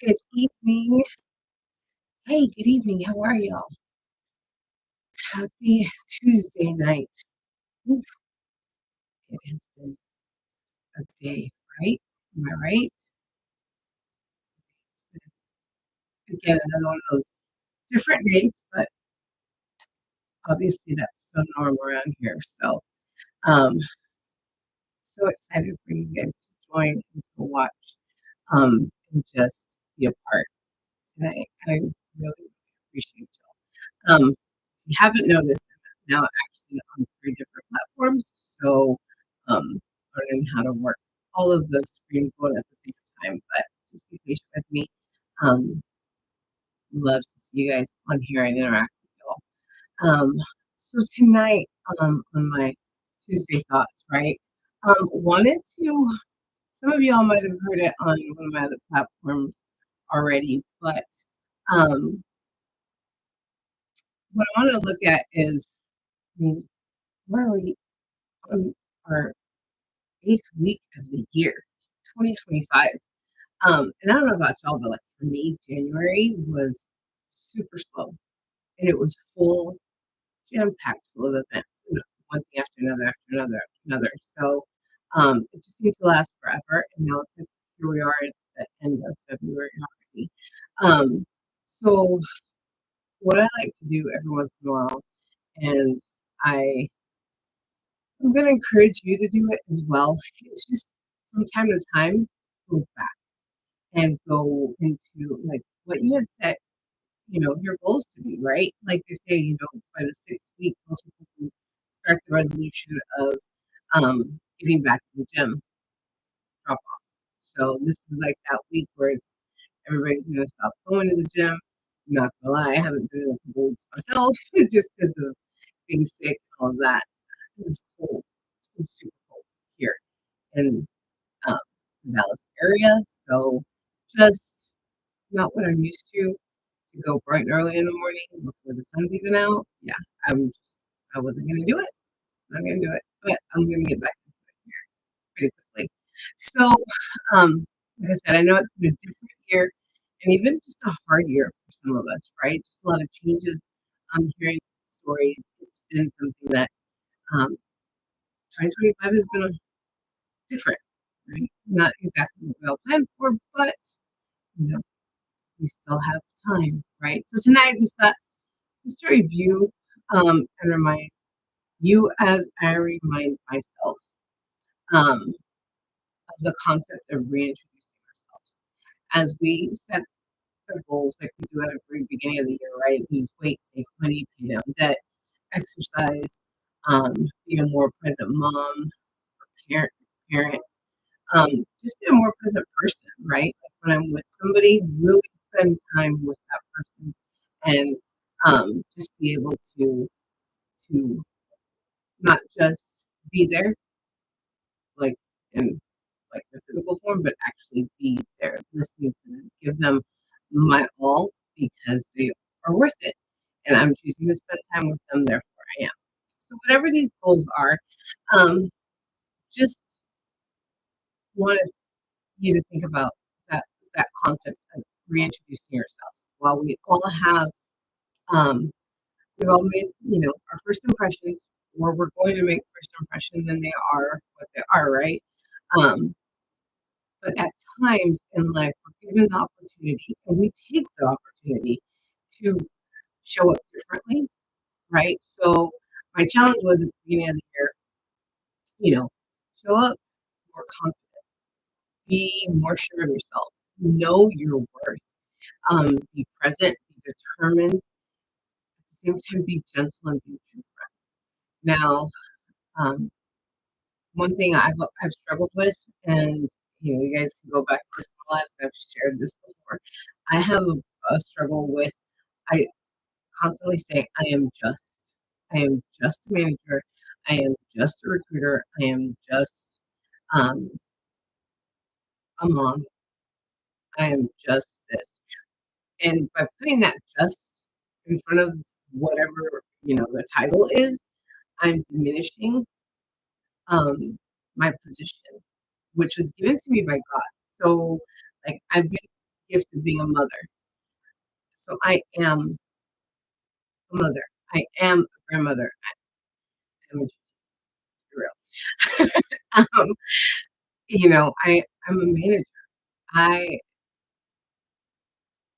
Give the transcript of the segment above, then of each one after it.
Good evening. Hey, good evening. How are y'all? Happy Tuesday night. Oof, it has been a day, right? Am I right? It's been, again, another one of those different days, but obviously that's so normal around here. Um, so excited for you guys to join and to watch and just be a part tonight. I really appreciate y'all. If you haven't noticed, I'm now actually on three different platforms, so learning how to work all of the screens going at the same time. But just be patient with me. Um, love to see you guys on here and interact with y'all. So tonight, on my Tuesday thoughts, right? Wanted to. Some of y'all might have heard it on one of my other platforms already, but um, what I want to look at is, I mean, where are we on our eighth week of the year, 2025? And I don't know about y'all, but like for me, January was super slow and it was full, jam packed full of events, one thing after another, after another, after another. So it just seemed to last forever. And now it's like, here we are at the end of February already. So what I like to do every once in a while, and I I'm going to encourage you to do it as well. It's just from time to time, go back and go into like what you had set, your goals to be, right? Like they say, by the sixth week, most people can start the resolution of getting back to the gym, drop off. So this is like that week where it's everybody's going to stop going to the gym. I'm not gonna lie, I haven't been in a couple weeks myself just because of being sick and all of that. It's cold. It's been super cold here in the Dallas area. So just not what I'm used to go bright and early in the morning before the sun's even out. Yeah, I wasn't gonna do it. Not gonna do it. But I'm gonna get back into it here pretty quickly. So, like I said, I know it's been a different year and even just a hard year for some of us, right? Just a lot of changes. I'm hearing stories. It's been something that um, 2025 has been different, right? Not exactly what we all planned for, but you know, we still have time, right? So tonight, I just thought just to review and remind you as I remind myself of the concept of reintroducing ourselves as we set the goals like we do at the very beginning of the year, right? Lose weight, save money, pay down debt, exercise, be a more present mom, parent, parent, just be a more present person, right? Like when I'm with somebody, really spend time with that person and just be able to not just be there like in like the physical form, but actually be there, listening to them, give them my all because they are worth it. And I'm choosing to spend time with them, therefore I am. So whatever these goals are, um, just wanted you to think about that that concept of reintroducing yourself. While we all have um, we've all made, our first impressions, or we're going to make first impressions, and they are what they are, right? Um, but at times in life, we're given the opportunity, and we take the opportunity to show up differently, right? So my challenge was at the beginning of the year, show up more confident, be more sure of yourself, know your worth, be present, be determined, at the same time, be gentle and be true friend. Now, um, one thing I've struggled with, and you guys can go back to my lives. I've shared this before. I have a struggle with. I constantly say I am just a manager, I am just a recruiter, I am just um, a mom, I am just this. And by putting that just in front of whatever the title is, I'm diminishing my position, which was given to me by God. So, like, I've been gift of being a mother. So I am a mother. I am a grandmother. I'm a real. um, I'm a manager. I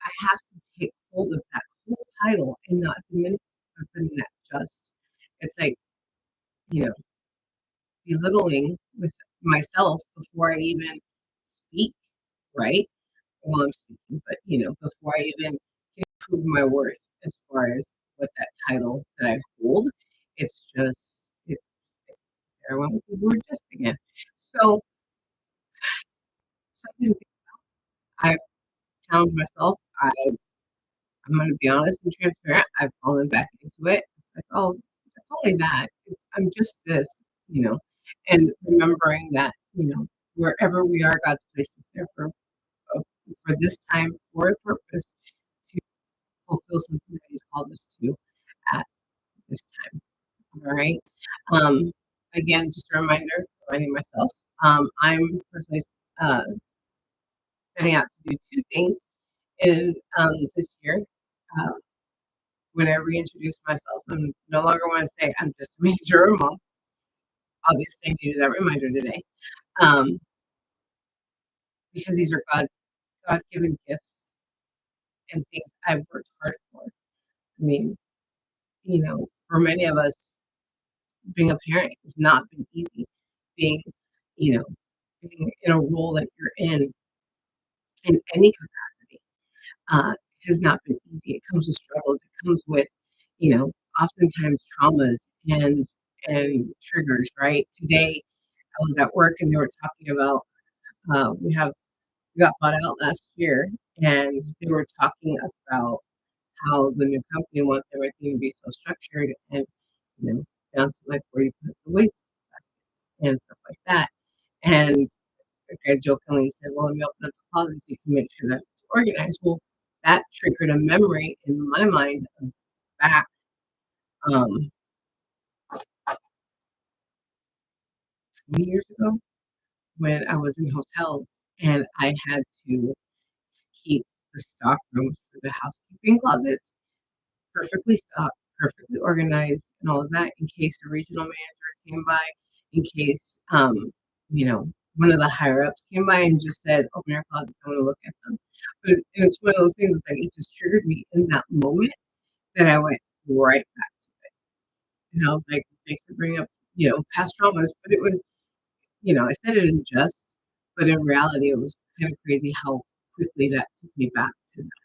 I have to take hold of that whole title and not diminish something that just it's like, you know, belittling with myself before I even speak, right? While I'm speaking, but before I even can prove my worth as far as what that title that I hold, it's there I went with the word just again. So something I've challenged myself. I'm gonna be honest and transparent. I've fallen back into it. It's like, oh, it's only that. I'm just this, you know, and remembering that, wherever we are, God's place is there uh, for this time, for a purpose, to fulfill something that He's called us to at this time. All right. Um, Again, just a reminder, reminding myself, I'm personally uh, setting out to do two things in this year. Uh, when I reintroduce myself, I'm no longer want to say I'm just a major or mom. Obviously, I needed that reminder today, um, because these are God given gifts and things I've worked hard for. I mean, for many of us, being a parent has not been easy. Being, you know, being in a role that you're in any capacity, has not been easy. It comes with struggles. It comes with, oftentimes traumas and triggers. Right. Today, I was at work and they were talking about we got bought out last year, and they were talking about how the new company wants everything to be so structured and you know down to like where you put the waste baskets and stuff like that. And like I jokingly said, well, let me open up the closet so you can make sure that it's organized. Well, that triggered a memory in my mind of back um, 20 years ago when I was in hotels and I had to keep the stock rooms for the housekeeping closets perfectly stocked, perfectly organized, and all of that in case the regional manager came by, in case one of the higher ups came by and just said, "Open your closets, I want to look at them." And it's one of those things like it just triggered me in that moment that I went right back to it, and I was like, "Thanks for bringing up past traumas," but it was I said it in jest, but in reality, it was kind of crazy how quickly that took me back to that,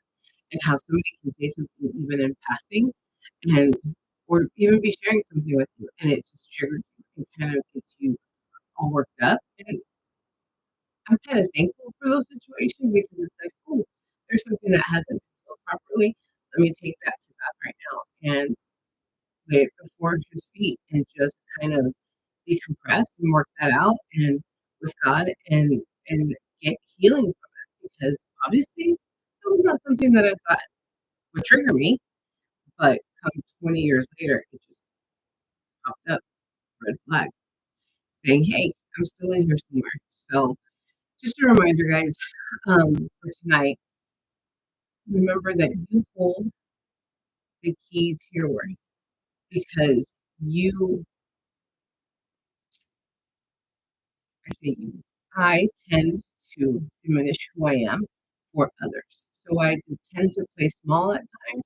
and how somebody can say something even in passing and or even be sharing something with you, and it just triggers you and kind of gets you all worked up. And I'm kind of thankful for those situations because it's like, oh, there's something that hasn't been healed properly. Let me take that to God right now and lay it before His feet and just kind of decompress and work that out and with God and get healing from it because obviously that was not something that I thought would trigger me, but come 20 years later, it just popped up, red flag, saying, "Hey, I'm still in here somewhere." So, just a reminder, guys, for tonight, remember that you hold the key to your worth because you, I say you, I tend to diminish who I am for others. So I tend to play small at times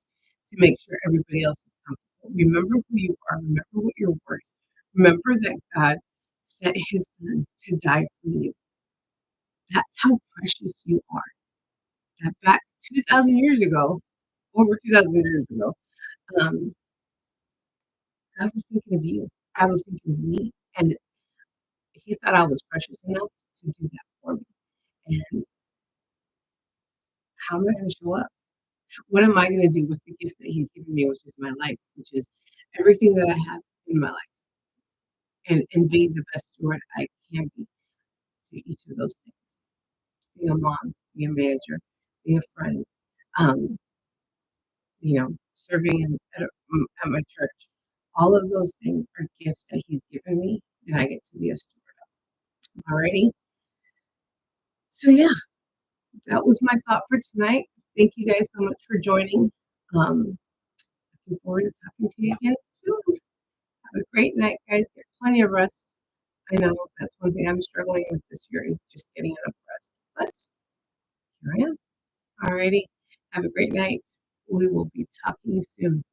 to make sure everybody else is comfortable. Remember who you are. Remember what you're worth. Remember that God sent His Son to die for you. That's how precious you are. That back 2,000 years ago, over 2,000 years ago, um, God was thinking of you. God was thinking of me. And He thought I was precious enough to do that for me. And how am I going to show up? What am I going to do with the gift that He's given me, which is my life, which is everything that I have in my life, and being the best steward I can be to each of those things? Being a mom, being a manager, being a friend, um, serving at my church. All of those things are gifts that He's given me, and I get to be a steward of. Alrighty. So yeah, that was my thought for tonight. Thank you guys so much for joining. Um, Looking forward to talking to you again soon. Have a great night, guys. Get plenty of rest. I know that's one thing I'm struggling with this year is just getting enough rest. But here I am. Alrighty. Have a great night. We will be talking soon.